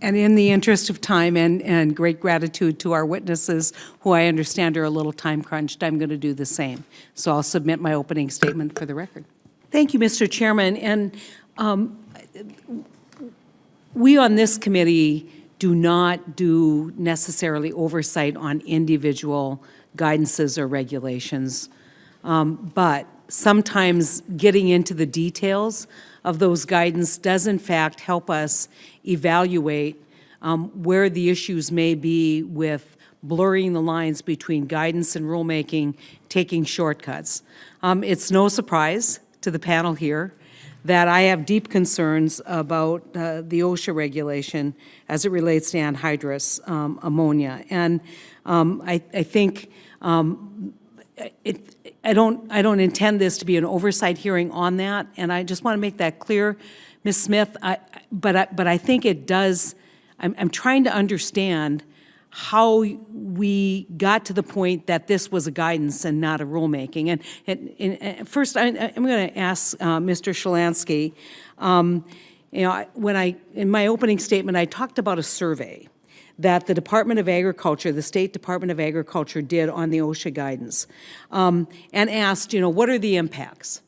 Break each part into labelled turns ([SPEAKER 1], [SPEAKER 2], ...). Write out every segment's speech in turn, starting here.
[SPEAKER 1] And in the interest of time and great gratitude to our witnesses, who I understand are a little time crunched, I'm going to do the same. So I'll submit my opening statement for the record. Thank you, Mr. Chairman. And we on this committee do not do necessarily oversight on individual guidances or regulations, but sometimes getting into the details of those guidance does in fact help us evaluate where the issues may be with blurring the lines between guidance and rulemaking, taking shortcuts. It's no surprise to the panel here that I have deep concerns about the OSHA regulation as it relates to anhydrous ammonia. And I think I don't intend this to be an oversight hearing on that, and I just want to make that clear, Ms. Smith. But I think it does. I'm trying to understand how we got to the point that this was a guidance and not a rulemaking. And first, I'm going to ask Mr. Shalansky. You know, in my opening statement, I talked about a survey that the Department of Agriculture, the State Department of Agriculture, did on the OSHA guidance, and asked, you know, what are the impacts?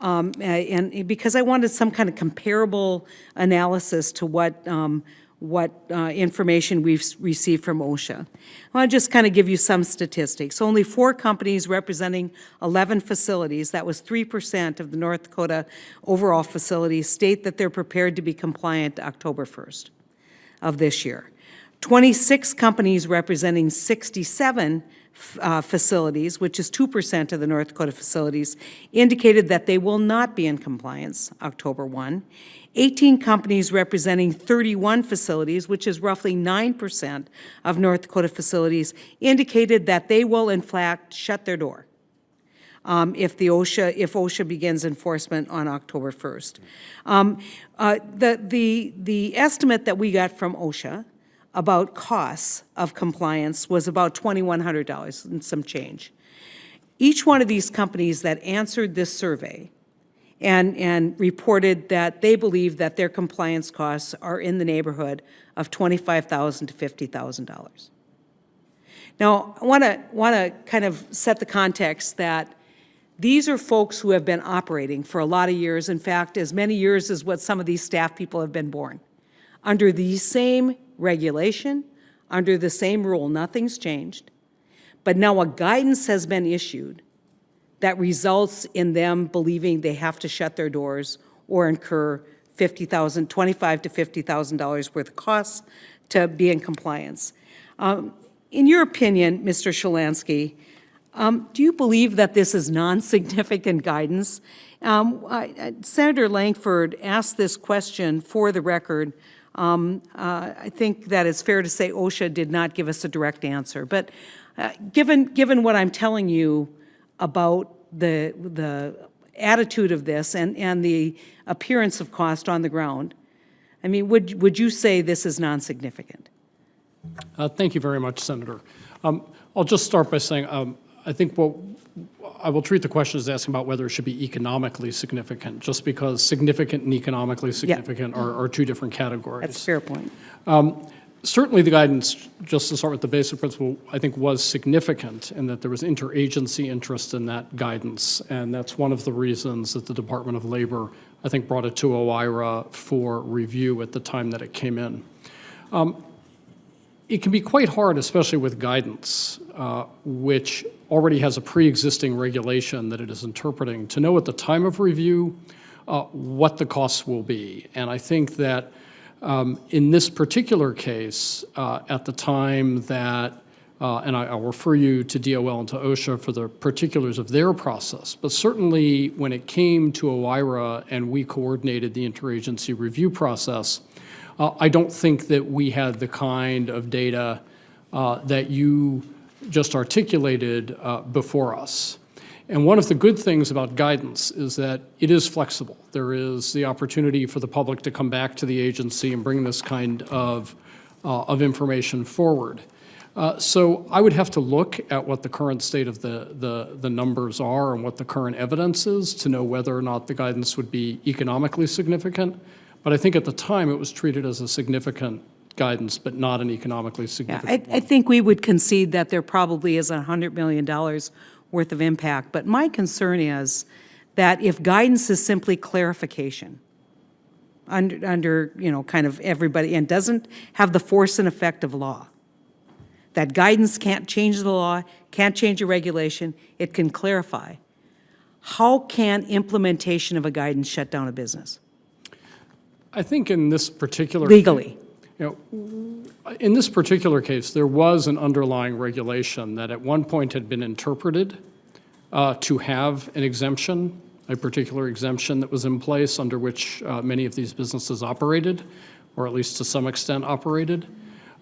[SPEAKER 1] And because I wanted some kind of comparable analysis to what information we've received from OSHA. I want to just kind of give you some statistics. Only 4 companies representing 11 facilities, that was 3% of the North Dakota overall facilities, state that they're prepared to be compliant October 1st of this year. 26 companies representing 67 facilities, which is 2% of the North Dakota facilities, indicated that they will not be in compliance October 1. 18 companies representing 31 facilities, which is roughly 9% of North Dakota facilities, indicated that they will in fact shut their door if OSHA begins enforcement on October 1st. The estimate that we got from OSHA about costs of compliance was about $2,100 and some change. Each one of these companies that answered this survey and reported that they believe that their compliance costs are in the neighborhood of $25,000 to $50,000. Now, I want to kind of set the context that these are folks who have been operating for a lot of years, in fact, as many years as what some of these staff people have been born, under the same regulation, under the same rule. Nothing's changed. But now a guidance has been issued that results in them believing they have to shut their doors or incur $25,000 to $50,000 worth of costs to be in compliance. In your opinion, Mr. Shalansky, do you believe that this is non-significant guidance? Senator Langford asked this question for the record. I think that it's fair to say OSHA did not give us a direct answer. But given what I'm telling you about the attitude of this and the appearance of cost on the ground, I mean, would you say this is non-significant?
[SPEAKER 2] Thank you very much, Senator. I'll just start by saying I think I will treat the question as asking about whether it should be economically significant, just because significant and economically significant are two different categories.
[SPEAKER 1] That's a fair point.
[SPEAKER 2] Certainly the guidance, just to start with the basic principle, I think was significant in that there was interagency interest in that guidance, and that's one of the reasons that the Department of Labor, I think, brought it to OIRA for review at the time that it came in. It can be quite hard, especially with guidance, which already has a pre-existing regulation that it is interpreting, to know at the time of review what the costs will be. And I think that in this particular case, at the time that, and I'll refer you to DOL and to OSHA for the particulars of their process, but certainly when it came to OIRA and we coordinated the interagency review process, I don't think that we had the kind of data that you just articulated before us. And one of the good things about guidance is that it is flexible. There is the opportunity for the public to come back to the agency and bring this kind of information forward. So I would have to look at what the current state of the numbers are and what the current evidence is to know whether or not the guidance would be economically significant. But I think at the time it was treated as a significant guidance, but not an economically
[SPEAKER 1] Yeah,
[SPEAKER 2] significant
[SPEAKER 1] I think we would concede that there probably is $100 million worth of impact, but my concern is that if guidance is simply clarification under, you know, kind of everybody, and doesn't have the force and effect of law, that guidance can't change the law, can't change a regulation, it can clarify. How can implementation of a guidance shut down a business?
[SPEAKER 2] I think in this particular
[SPEAKER 1] Legally.
[SPEAKER 2] You know, in this particular case, there was an underlying regulation that at one point had been interpreted to have an exemption, a particular exemption that was in place under which many of these businesses operated, or at least to some extent operated.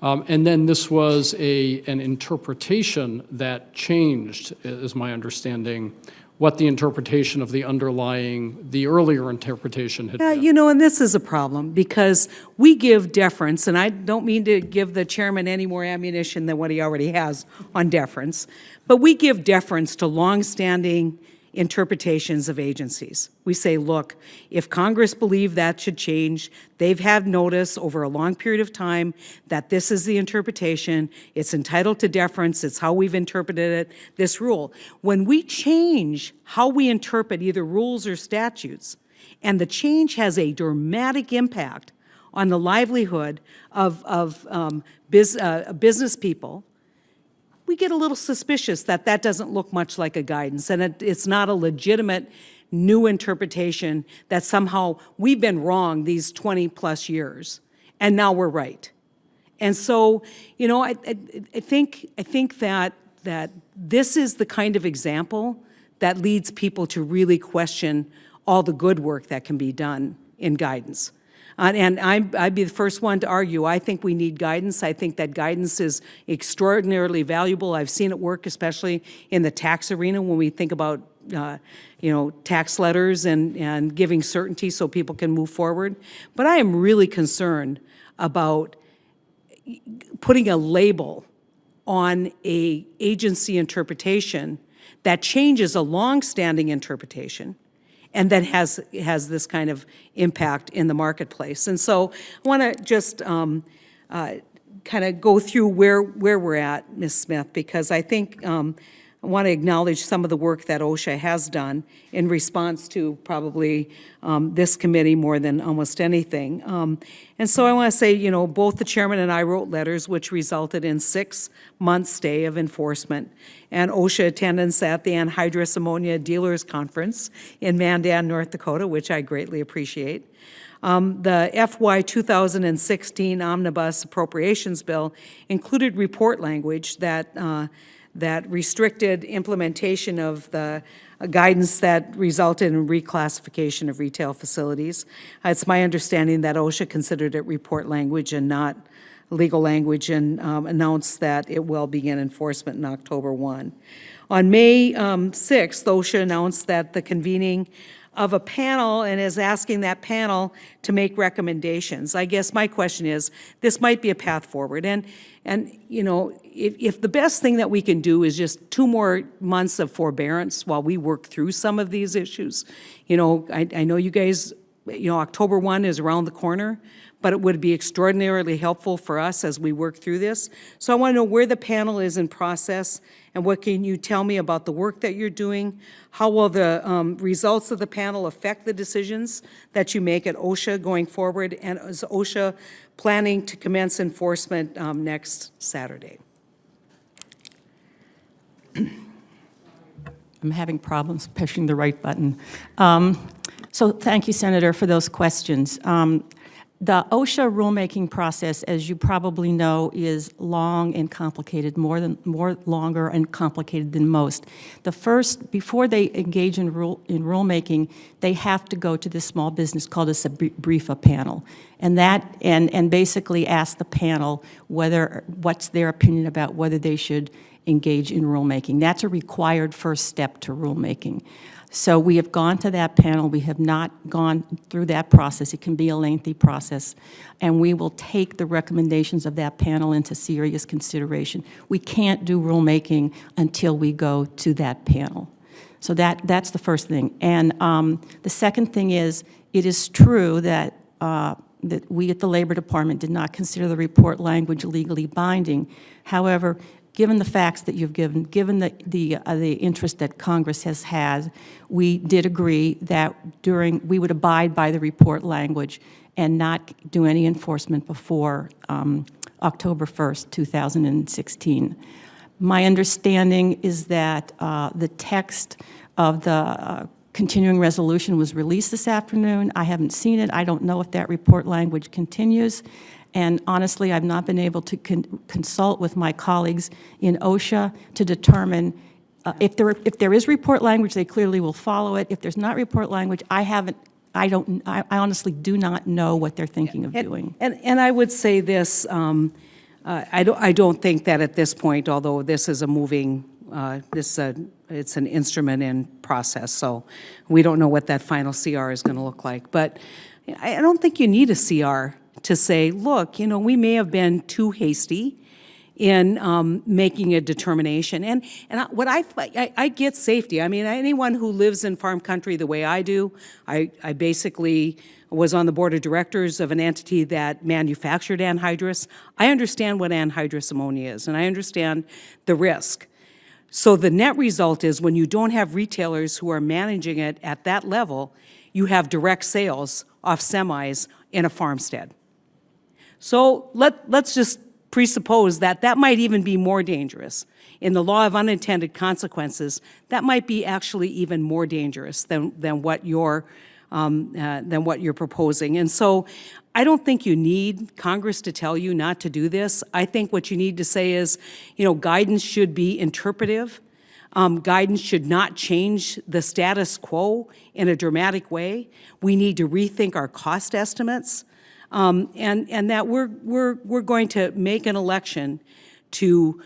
[SPEAKER 2] And then this was an interpretation that changed, is my understanding, what the interpretation of the earlier interpretation had been.
[SPEAKER 1] You know, and this is a problem because we give deference, and I don't mean to give the chairman any more ammunition than what he already has on deference, but we give deference to longstanding interpretations of agencies. We say, look, if Congress believed that should change, they've had notice over a long period of time that this is the interpretation, it's entitled to deference, it's how we've interpreted it, this rule. When we change how we interpret either rules or statutes, and the change has a dramatic impact on the livelihood of business people, we get a little suspicious that that doesn't look much like a guidance, and it's not a legitimate new interpretation that somehow we've been wrong these 20-plus years, and now we're right. And so, you know, I think that this is the kind of example that leads people to really question all the good work that can be done in guidance. And I'd be the first one to argue, I think we need guidance. I think that guidance is extraordinarily valuable. I've seen it work, especially in the tax arena when we think about, you know, tax letters and giving certainty so people can move forward. But I am really concerned about putting a label on a agency interpretation that changes a long-standing interpretation and that has this kind of impact in the marketplace. And so I want to just kind of go through where we're at, Ms. Smith, because I think I want to acknowledge some of the work that OSHA has done in response to probably this committee more than almost anything. And so I want to say, you know, both the chairman and I wrote letters which resulted in 6-month stay of enforcement and OSHA attendance at the anhydrous ammonia dealers conference in Mandan, North Dakota, which I greatly appreciate. The FY 2016 Omnibus Appropriations Bill included report language that restricted implementation of the guidance that resulted in reclassification of retail facilities. It's my understanding that OSHA considered it report language and not legal language, and announced that it will begin enforcement in October 1. On May 6th, OSHA announced that the convening of a panel and is asking that panel to make recommendations. I guess my question is, this might be a path forward. And you know, if the best thing that we can do is just 2 more months of forbearance while we work through some of these issues, you know, I know you guys, you know, October 1 is around the corner, but it would be extraordinarily helpful for us as we work through this. So I want to know where the panel is in process, and what can you tell me about the work that you're doing? How will the results of the panel affect the decisions that you make at OSHA going forward? And is OSHA planning to commence enforcement next Saturday?
[SPEAKER 3] I'm having problems pushing the right button. So thank you, Senator, for those questions. The OSHA rulemaking process, as you probably know, is long and complicated, more longer and complicated than most. Before they engage in rulemaking, they have to go to this small business called a SBREFA panel, and basically ask the panel what's their opinion about whether they should engage in rulemaking. That's a required first step to rulemaking. So we have gone to that panel. We have not gone through that process. It can be a lengthy process. And we will take the recommendations of that panel into serious consideration. We can't do rulemaking until we go to that panel. So that's the first thing. And the second thing is, it is true that that we at the Labor Department did not consider the report language legally binding. However, given the facts that you've given the interest that Congress has had, we did agree that we would abide by the report language and not do any enforcement before October 1st, 2016. My understanding is that the text of the continuing resolution was released this afternoon. I haven't seen it. I don't know if that report language continues. And honestly, I've not been able to consult with my colleagues in OSHA to determine if there is report language, they clearly will follow it. If there's not report language, I honestly do not know what they're thinking of doing.
[SPEAKER 1] And I would say this, I don't think that at this point, although this is a moving, it's an instrument in process, so we don't know what that final CR is going to look like. But I don't think you need a CR to say, look, we may have been too hasty in making a determination. And what I get safety. I mean, anyone who lives in farm country the way I do, I basically was on the board of directors of an entity that manufactured anhydrous. I understand what anhydrous ammonia is, and I understand the risk. So the net result is when you don't have retailers who are managing it at that level, you have direct sales off semis in a farmstead. So let's just presuppose that that might even be more dangerous. In the law of unintended consequences, that might be actually even more dangerous than what you're proposing. And so I don't think you need Congress to tell you not to do this. I think what you need to say is, guidance should be interpretive. Guidance should not change the status quo in a dramatic way. We need to rethink our cost estimates. And that we're going to make an election to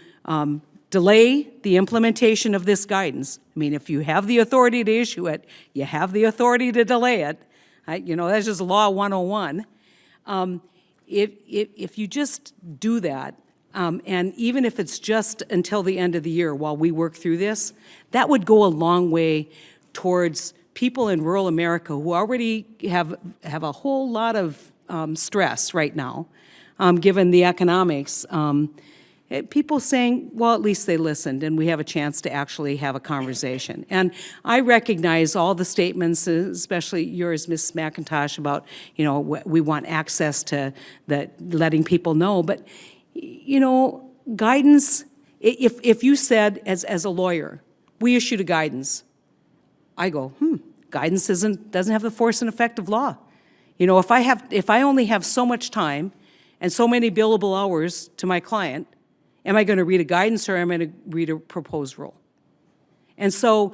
[SPEAKER 1] delay the implementation of this guidance. I mean, if you have the authority to issue it, you have the authority to delay it. That's just Law 101. If you just do that, and even if it's just until the end of the year while we work through this, that would go a long way towards people in rural America who already have a whole lot of stress right now, given the economics. People saying, well, at least they listened, and we have a chance to actually have a conversation. And I recognize all the statements, especially yours, Ms. McIntosh, about, we want access to letting people know. But, guidance, if you said, as a lawyer, we issued a guidance, I go, guidance doesn't have the force and effect of law. If I only have so much time and so many billable hours to my client, am I going to read a guidance or am I going to read a proposed rule? And so,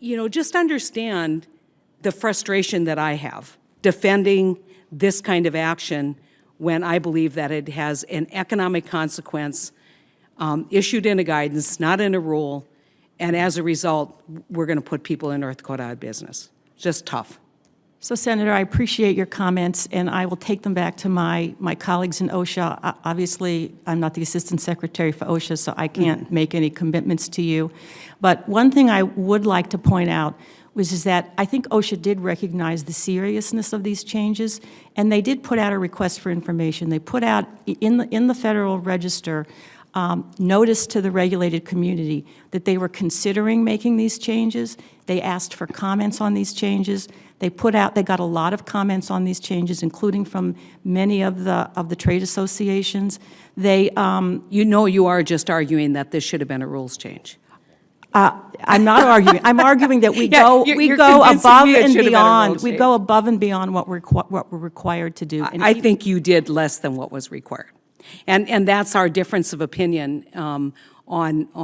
[SPEAKER 1] just understand the frustration that I have defending this kind of action when I believe that it has an economic consequence issued in a guidance, not in a rule, and as a result, we're going to put people in North Dakota out of business. Just tough.
[SPEAKER 3] So, Senator, I appreciate your comments, and I will take them back to my colleagues in OSHA. Obviously, I'm not the Assistant Secretary for OSHA, so I can't make any commitments to you. But one thing I would like to point out is that I think OSHA did recognize the seriousness of these changes, and they did put out a request for information. They put out in the Federal Register notice to the regulated community that they were considering making these changes. They asked for comments on these changes. They got a lot of comments on these changes, including from many of the trade associations. You are just arguing that this should have been a rules change. I'm not arguing. I'm arguing that we go above and beyond. We go above and beyond what we're required to do.
[SPEAKER 1] I think you did less than what was required, and that's our difference of opinion and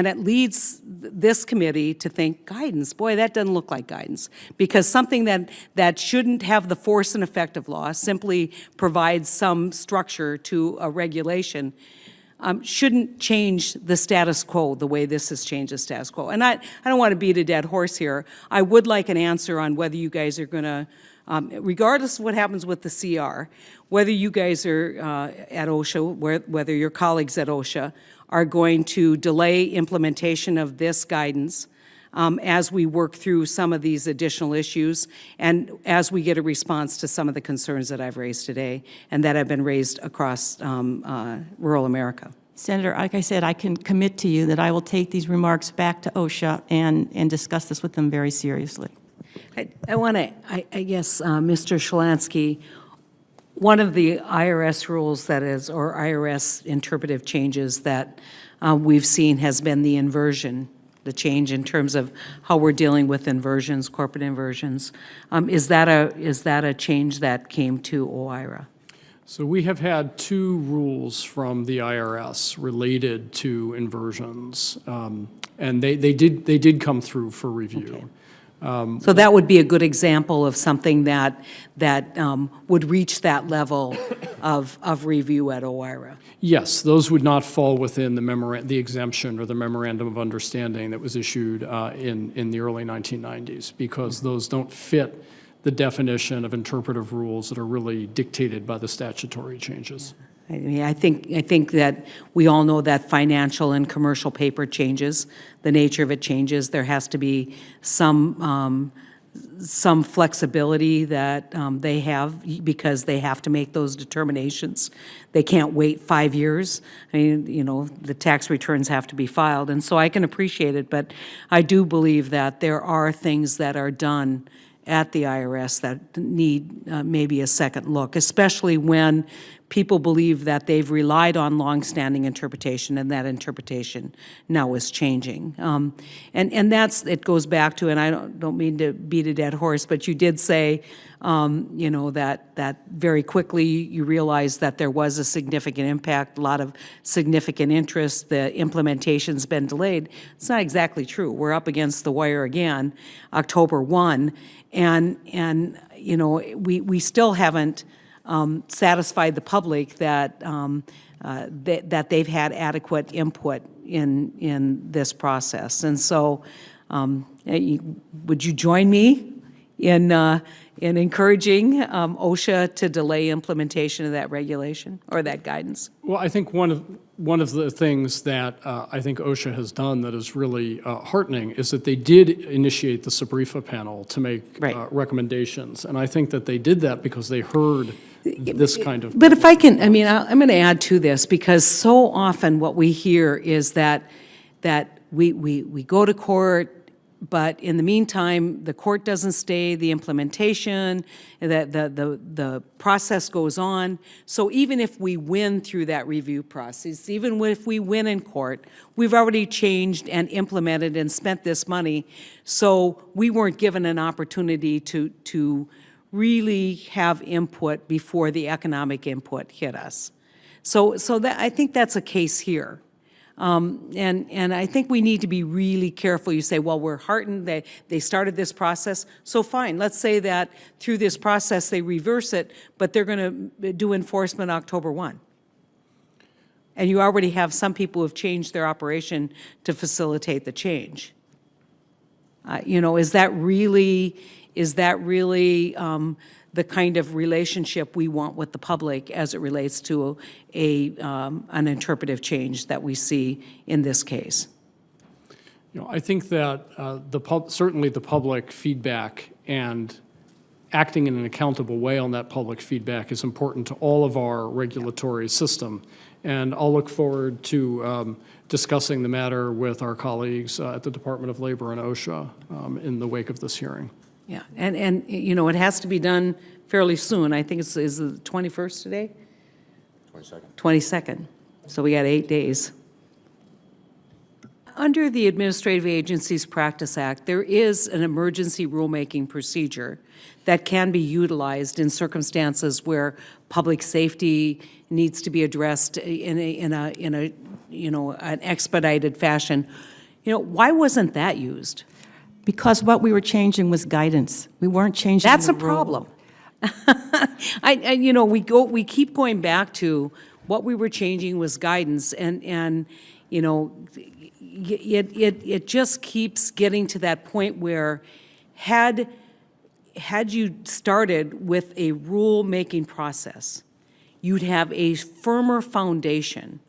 [SPEAKER 1] it leads this committee to think guidance. Boy, that doesn't look like guidance, because something that shouldn't have the force and effect of law, simply provides some structure to a regulation, shouldn't change the status quo the way this has changed the status quo. And I don't want to beat a dead horse here. I would like an answer on whether you guys are going to, regardless of what happens with the CR, whether you guys are at OSHA, whether your colleagues at OSHA are going to delay implementation of this guidance as we work through some of these additional issues and as we get a response to some of the concerns that I've raised today and that have been raised across rural America.
[SPEAKER 3] Senator, like I said, I can commit to you that I will take these remarks back to OSHA and discuss this with them very seriously.
[SPEAKER 1] I want to, I guess, Mr. Shalansky, one of the IRS rules that is, or IRS interpretive changes that we've seen has been the inversion, the change in terms of how we're dealing with inversions, corporate inversions. Is that a change that came to OIRA?
[SPEAKER 2] So we have had 2 rules from the IRS related to inversions, and they did come through for review.
[SPEAKER 1] Okay. So that would be a good example of something that would reach that level of review at OIRA.
[SPEAKER 2] Yes, those would not fall within the exemption or the memorandum of understanding that was issued in the early 1990s, because those don't fit the definition of interpretive rules that are really dictated by the statutory changes.
[SPEAKER 1] I mean, I think that we all know that financial and commercial paper changes, the nature of it changes. There has to be some flexibility that they have because they have to make those determinations. They can't wait 5 years. I mean, you know, the tax returns have to be filed, and so I can appreciate it, but I do believe that there are things that are done at the IRS that need maybe a second look, especially when people believe that they've relied on longstanding interpretation and that interpretation now is changing. And that's, it goes back to, and I don't mean to beat a dead horse, but you did say, you know, that very quickly you realized that there was a significant impact, a lot of significant interest, the implementation's been delayed. It's not exactly true. We're up against the wire again, October 1, and you know, we still haven't satisfied the public that that they've had adequate input in this process. And so, would you join me in encouraging OSHA to delay implementation of that regulation or that guidance?
[SPEAKER 2] Well, I think one of the things that I think OSHA has done that is really heartening is that they did initiate the SBREFA panel to make recommendations. And I think that they did that because they heard this kind of...
[SPEAKER 1] But if I can, I mean, I'm going to add to this, because so often what we hear is that we go to court, but in the meantime, the court doesn't stay the implementation, that the process goes on. So even if we win through that review process, even if we win in court, we've already changed and implemented and spent this money, so we weren't given an opportunity to really have input before the economic input hit us. So that, I think that's a case here. And I think we need to be really careful. You say, well, we're heartened that they started this process, so fine. Let's say that through this process they reverse it, but they're going to do enforcement October 1. And you already have some people who have changed their operation to facilitate the change. You know, is that really the kind of relationship we want with the public as it relates to an interpretive change that we see in this case?
[SPEAKER 2] You know, I think that certainly the public feedback and acting in an accountable way on that public feedback is important to all of our regulatory system. And I'll look forward to discussing the matter with our colleagues at the Department of Labor and OSHA in the wake of this hearing.
[SPEAKER 1] Yeah, and you know, it has to be done fairly soon. I think is the 21st today?
[SPEAKER 4] 22nd.
[SPEAKER 1] 22nd. So we got 8 days. Under the Administrative Agencies Practice Act, there is an emergency rulemaking procedure that can be utilized in circumstances where public safety needs to be addressed in a you know, an expedited fashion. You know, why wasn't that used?
[SPEAKER 3] Because what we were changing was guidance. We weren't changing
[SPEAKER 1] That's
[SPEAKER 3] the
[SPEAKER 1] a
[SPEAKER 3] rule.
[SPEAKER 1] problem. You know, we keep going back to what we were changing was guidance, and you know, it just keeps getting to that point where had you started with a rule-making process, you'd have a firmer foundation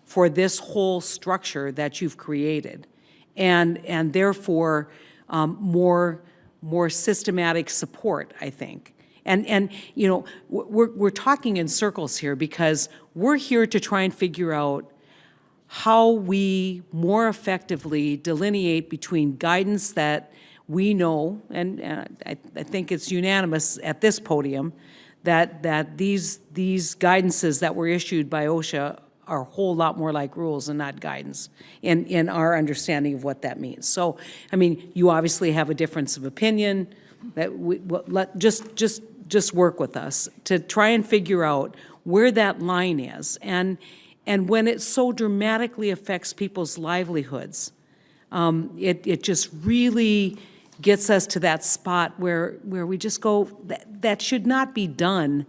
[SPEAKER 1] for this whole structure that you've created. and therefore more systematic support, I think. And you know, we're talking in circles here because we're here to try and figure out how we more effectively delineate between guidance that we know, and I think it's unanimous at this podium, that these guidances that were issued by OSHA are a whole lot more like rules and not guidance in our understanding of what that means. So, I mean, you obviously have a difference of opinion, that just work with us to try and figure out where that line is. And when it so dramatically affects people's livelihoods, it just really gets us to that spot where we just go, that should not be done.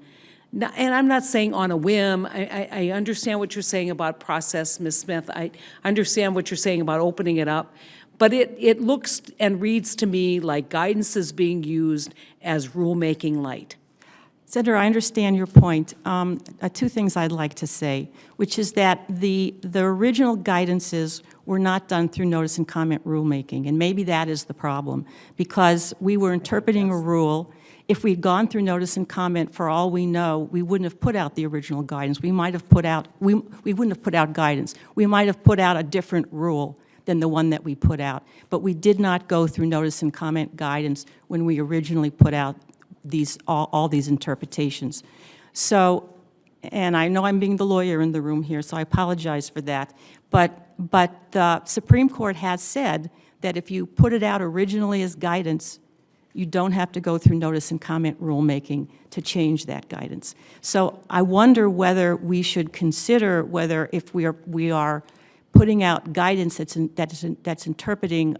[SPEAKER 1] And I'm not saying on a whim. I understand what you're saying about process, Ms. Smith. I understand what you're saying about opening it up. But it looks and reads to me like guidance is being used as rulemaking light.
[SPEAKER 3] Senator, I understand your point. Two things I'd like to say, which is that the original guidances were not done through notice and comment rulemaking, and maybe that is the problem, because we were interpreting a rule. If we'd gone through notice and comment, for all we know, we wouldn't have put out the original guidance. We might have put out, we wouldn't have put out guidance. We might have put out a different rule than the one that we put out. But we did not go through notice and comment guidance when we originally put out all these interpretations. So, and I know I'm being the lawyer in the room here, so I apologize for that. But the Supreme Court has said that if you put it out originally as guidance, you don't have to go through notice and comment rulemaking to change that guidance. So I wonder whether we should consider whether if we are putting out guidance that's interpreting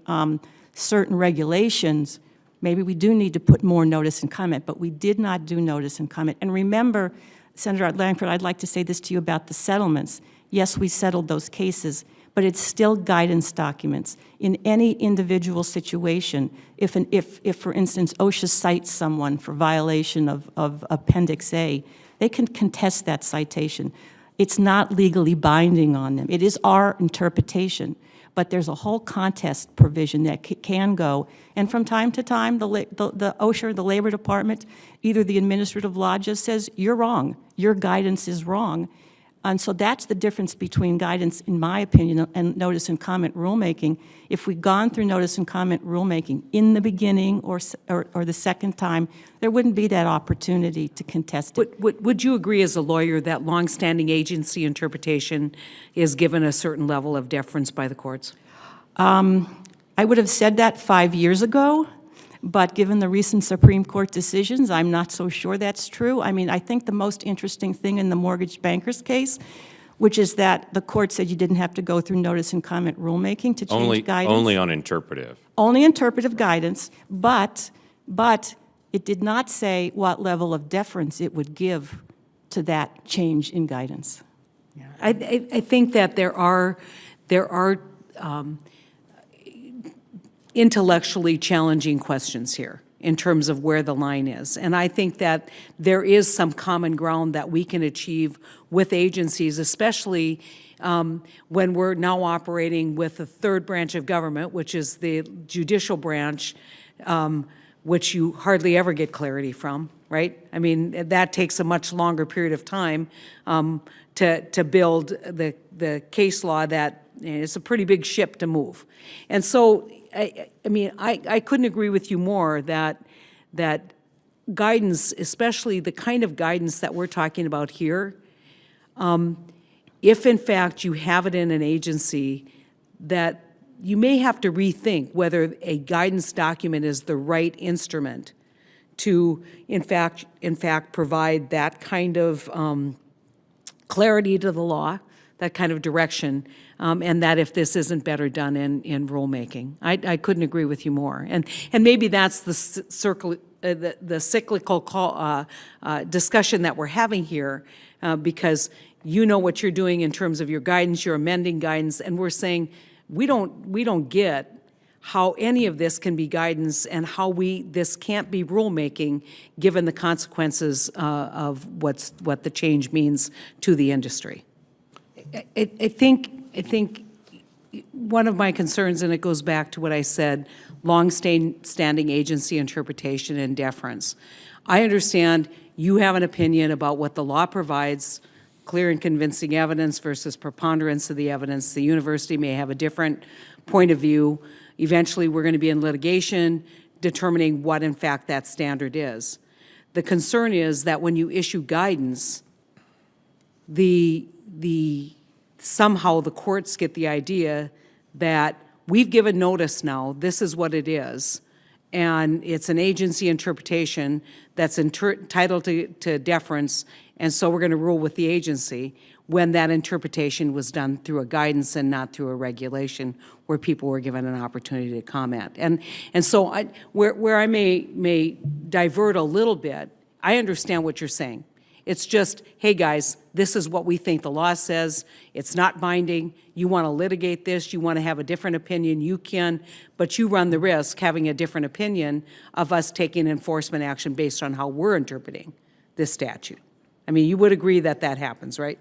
[SPEAKER 3] certain regulations, maybe we do need to put more notice and comment, but we did not do notice and comment. And remember, Senator Langford, I'd like to say this to you about the settlements. Yes, we settled those cases, but it's still guidance documents. In any individual situation, if for instance, OSHA cites someone for violation of Appendix A, they can contest that citation. It's not legally binding on them. It is our interpretation, but there's a whole contest provision that can go. And from time to time, the OSHA, the Labor Department, either the administrative law just says, you're wrong, your guidance is wrong. And so that's the difference between guidance, in my opinion, and notice and comment rulemaking. If we'd gone through notice and comment rulemaking in the beginning or the second time, there wouldn't be that opportunity to contest it.
[SPEAKER 1] Would you agree as a lawyer that longstanding agency interpretation is given a certain level of deference by the courts?
[SPEAKER 3] I would have said that 5 years ago, but given the recent Supreme Court decisions, I'm not so sure that's true. I mean, I think the most interesting thing in the mortgage bankers case, which is that the court said you didn't have to go through notice and comment rulemaking to change guidance.
[SPEAKER 4] Only on interpretive.
[SPEAKER 3] Only interpretive guidance, but it did not say what level of deference it would give to that change in guidance.
[SPEAKER 1] I think that there are intellectually challenging questions here in terms of where the line is. And I think that there is some common ground that we can achieve with agencies, especially when we're now operating with the third branch of government, which is the judicial branch, which you hardly ever get clarity from, right? I mean, that takes a much longer period of time to build the case law that is a pretty big ship to move. And so, I mean, I couldn't agree with you more that guidance, especially the kind of guidance that we're talking about here, if in fact you have it in an agency, that you may have to rethink whether a guidance document is the right instrument to, in fact, provide that kind of clarity to the law, that kind of direction, and that if this isn't better done in rulemaking. I couldn't agree with you more. And maybe that's the cyclical discussion that we're having here, because you know what you're doing in terms of your guidance, you're amending guidance, and we're saying we don't get how any of this can be guidance and how this can't be rulemaking given the consequences of what the change means to the industry. I think one of my concerns, and it goes back to what I said, long-standing agency interpretation and deference. I understand you have an opinion about what the law provides, clear and convincing evidence versus preponderance of the evidence. The university may have a different point of view. Eventually, we're going to be in litigation determining what, in fact, that standard is. The concern is that when you issue guidance, somehow the courts get the idea that we've given notice now, this is what it is, and it's an agency interpretation that's entitled to deference, and so we're going to rule with the agency, when that interpretation was done through a guidance and not through a regulation where people were given an opportunity to comment. And so where I may divert a little bit, I understand what you're saying. It's just, hey, guys, this is what we think the law says. It's not binding. You want to litigate this. You want to have a different opinion. You can, but you run the risk, having a different opinion, of us taking enforcement action based on how we're interpreting this statute. I mean, you would agree that that happens, right?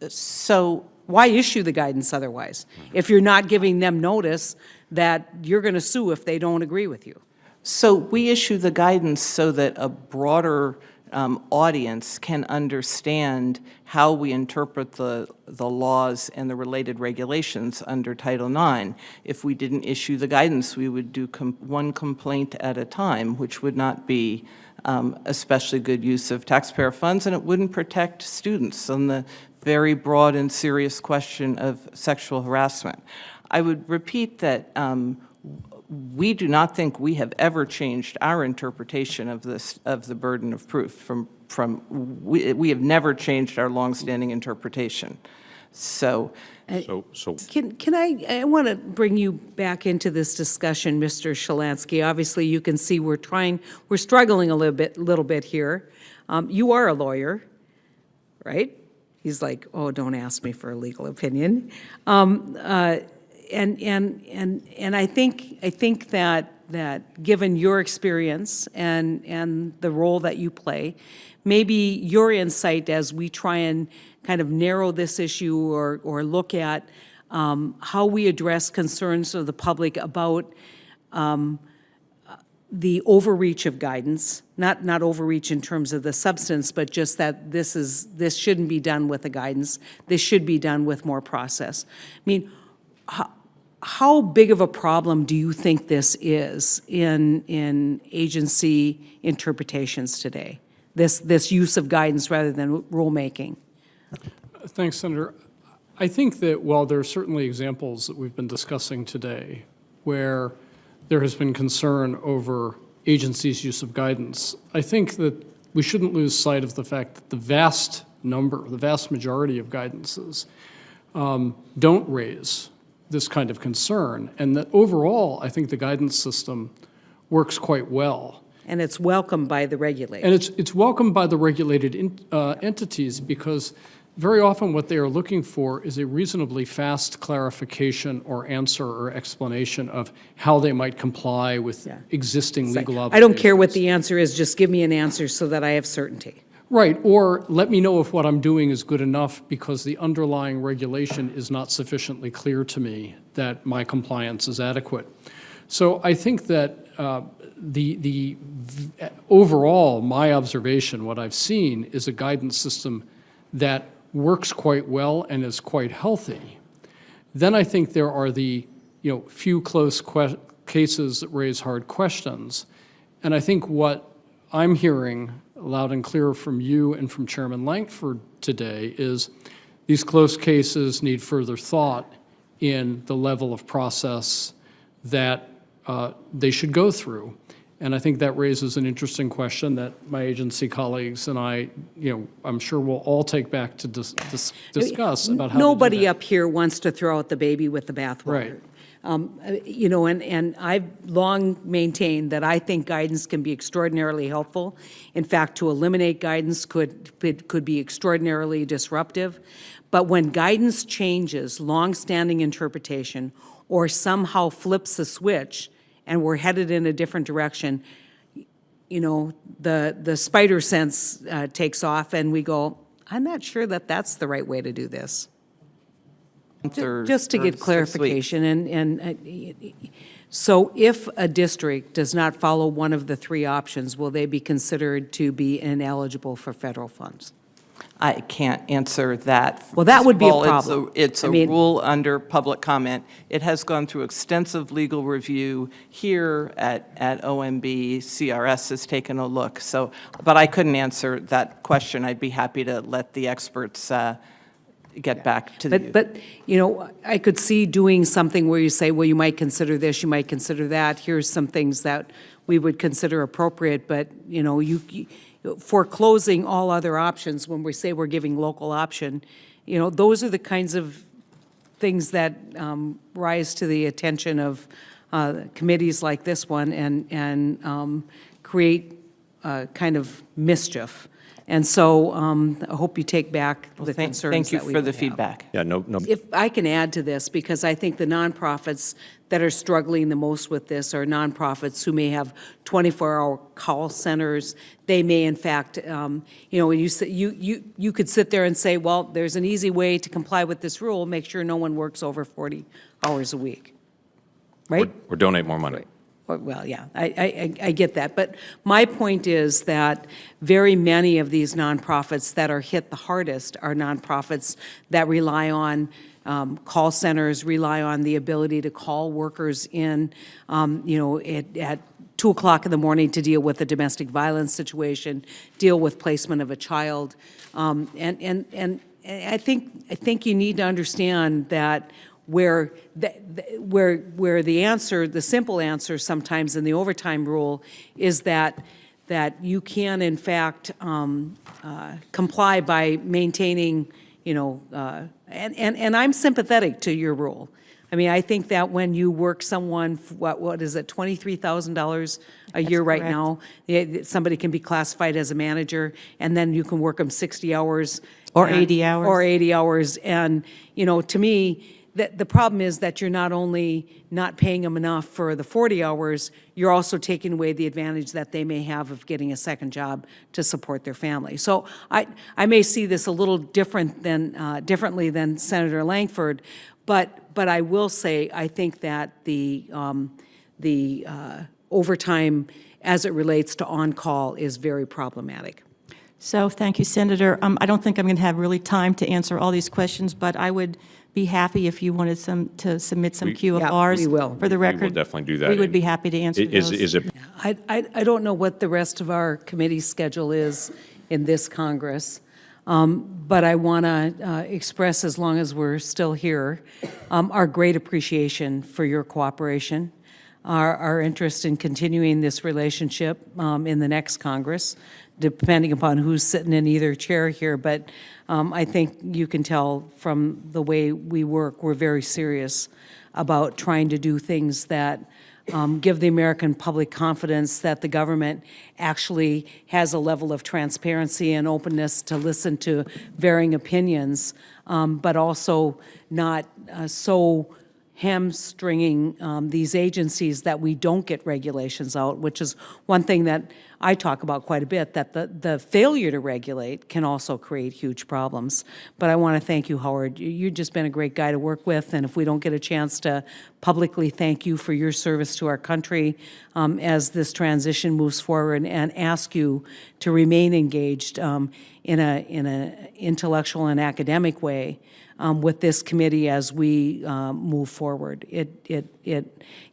[SPEAKER 4] So
[SPEAKER 1] Why issue the guidance otherwise, if you're not giving them notice that you're going to sue if they don't agree with you?
[SPEAKER 4] So we issue the guidance so that a broader audience can understand how we interpret the laws and the related regulations under Title IX. If we didn't issue the guidance, we would do one complaint at a time, which would not be especially good use of taxpayer funds, and it wouldn't protect students on the very broad and serious question of sexual harassment. I would repeat that we do not think we have ever changed our interpretation of the burden of proof. We have never changed our longstanding interpretation. So
[SPEAKER 1] Can I want to bring you back into this discussion, Mr. Shalansky. Obviously, you can see we're struggling a little bit here. You are a lawyer, right? He's like, oh, don't ask me for a legal opinion. And I think that given your experience and the role that you play, maybe your insight as we try and kind of narrow this issue or look at how we address concerns of the public about the overreach of guidance, not overreach in terms of the substance, but just that this shouldn't be done with the guidance. This should be done with more process. I mean, how big of a problem do you think this is in agency interpretations today? This use of guidance rather than rulemaking?
[SPEAKER 2] Thanks, Senator. I think that while there are certainly examples that we've been discussing today where there has been concern over agencies' use of guidance, I think that we shouldn't lose sight of the fact that the vast majority of guidances don't raise this kind of concern, and that overall, I think the guidance system works quite well.
[SPEAKER 1] And it's welcomed by the regulators.
[SPEAKER 2] And it's welcomed by the regulated entities, because very often what they are looking for is a reasonably fast clarification or answer or explanation of how they might comply with existing legal obligations.
[SPEAKER 1] I don't care what the answer is, just give me an answer so that I have certainty.
[SPEAKER 2] Right, or let me know if what I'm doing is good enough because the underlying regulation is not sufficiently clear to me that my compliance is adequate. So I think that overall, my observation, what I've seen, is a guidance system that works quite well and is quite healthy. Then I think there are the few close cases that raise hard questions. And I think what I'm hearing loud and clear from you and from Chairman Lankford today is these close cases need further thought in the level of process that they should go through. And I think that raises an interesting question that my agency colleagues and I, I'm sure we'll all take back to discuss about how
[SPEAKER 1] Nobody
[SPEAKER 2] to do that.
[SPEAKER 1] up here wants to throw out the baby with the bathwater.
[SPEAKER 2] Right.
[SPEAKER 1] And I've long maintained that I think guidance can be extraordinarily helpful. In fact, to eliminate guidance could be extraordinarily disruptive. But when guidance changes longstanding interpretation or somehow flips the switch and we're headed in a different direction, the spider sense takes off and we go, I'm not sure that that's the right way to do this. Just to
[SPEAKER 4] or
[SPEAKER 1] get
[SPEAKER 4] 6 weeks.
[SPEAKER 1] clarification, so if a district does not follow one of the three options, will they be considered to be ineligible for federal funds?
[SPEAKER 4] I can't answer that.
[SPEAKER 1] Well, that would be a
[SPEAKER 4] Well,
[SPEAKER 1] problem.
[SPEAKER 4] It's
[SPEAKER 1] I
[SPEAKER 4] a
[SPEAKER 1] mean-
[SPEAKER 4] rule under public comment. It has gone through extensive legal review here at OMB. CRS has taken a look. So, but I couldn't answer that question. I'd be happy to let the experts get back to you.
[SPEAKER 1] But, you know, I could see doing something where you say, well, you might consider this, you might consider that. Here's some things that we would consider appropriate, but, you know, foreclosing all other options, when we say we're giving local option, you know, those are the kinds of things that rise to the attention of committees like this one and create kind of mischief. And so I hope you take back the concerns that we
[SPEAKER 4] Thank you for the
[SPEAKER 1] would have.
[SPEAKER 4] feedback.
[SPEAKER 5] Yeah, no.
[SPEAKER 1] If I can add to this, because I think the nonprofits that are struggling the most with this are nonprofits who may have 24-hour call centers. They may, in fact, you know, you could sit there and say, well, there's an easy way to comply with this rule, make sure no one works over 40 hours a week, right?
[SPEAKER 5] Or donate more money.
[SPEAKER 1] Well, yeah, I get that. But my point is that very many of these nonprofits that are hit the hardest are nonprofits that rely on call centers, rely on the ability to call workers in, you know, at 2 o'clock in the morning to deal with a domestic violence situation, deal with placement of a child. And I think you need to understand that where the answer, the simple answer sometimes in the overtime rule is that you can in fact comply by maintaining, you know, and I'm sympathetic to your rule. I mean, I think that when you work someone, what is it, $23,000 a year right
[SPEAKER 3] correct.
[SPEAKER 1] now, somebody can be classified as a manager, and then you can work them 60 hours.
[SPEAKER 3] Or
[SPEAKER 1] and-
[SPEAKER 3] 80 hours.
[SPEAKER 1] Or 80 hours, and, you know, to me, the problem is that you're not only not paying them enough for the 40 hours, you're also taking away the advantage that they may have of getting a second job to support their family. So I may see this a little differently than Senator Langford, but I will say I think that the overtime as it relates to on-call is very problematic.
[SPEAKER 3] So thank you, Senator. I don't think I'm going to have really time to answer all these questions, but I would be happy if you wanted to submit some QFRs
[SPEAKER 1] we will.
[SPEAKER 3] for the
[SPEAKER 5] We will
[SPEAKER 3] record.
[SPEAKER 5] definitely do that.
[SPEAKER 3] We would be happy to answer those.
[SPEAKER 5] Is it,
[SPEAKER 1] I don't know what the rest of our committee schedule is in this Congress, but I want to express, as long as we're still here, our great appreciation for your cooperation, our interest in continuing this relationship in the next Congress, depending upon who's sitting in either chair here. But I think you can tell from the way we work, we're very serious about trying to do things that give the American public confidence that the government actually has a level of transparency and openness to listen to varying opinions, but also not so hamstringing these agencies that we don't get regulations out, which is one thing that I talk about quite a bit, that the failure to regulate can also create huge problems. But I want to thank you, Howard. You've just been a great guy to work with, and if we don't get a chance to publicly thank you for your service to our country as this transition moves forward, and ask you to remain engaged in an intellectual and academic way with this committee as we move forward.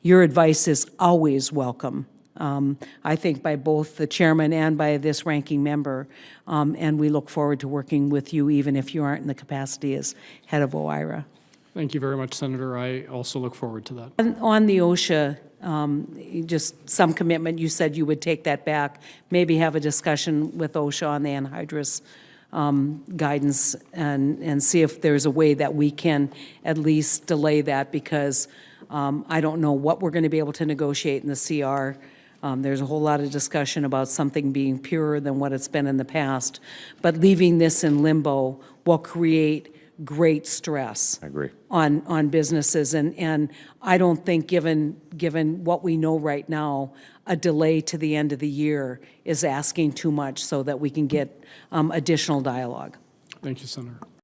[SPEAKER 1] Your advice is always welcome, I think, by both the chairman and by this ranking member, and we look forward to working with you even if you aren't in the capacity as head of OIRA.
[SPEAKER 2] Thank you very much, Senator. I also look forward to that.
[SPEAKER 1] On the OSHA, just some commitment, you said you would take that back, maybe have a discussion with OSHA on the anhydrous guidance and see if there's a way that we can at least delay that, because I don't know what we're going to be able to negotiate in the CR. There's a whole lot of discussion about something being purer than what it's been in the past, but leaving this in limbo will create great stress.
[SPEAKER 5] I agree.
[SPEAKER 1] On businesses, and I don't think, given what we know right now, a delay to the end of the year is asking too much so that we can get additional dialogue.
[SPEAKER 2] Thank you, Senator.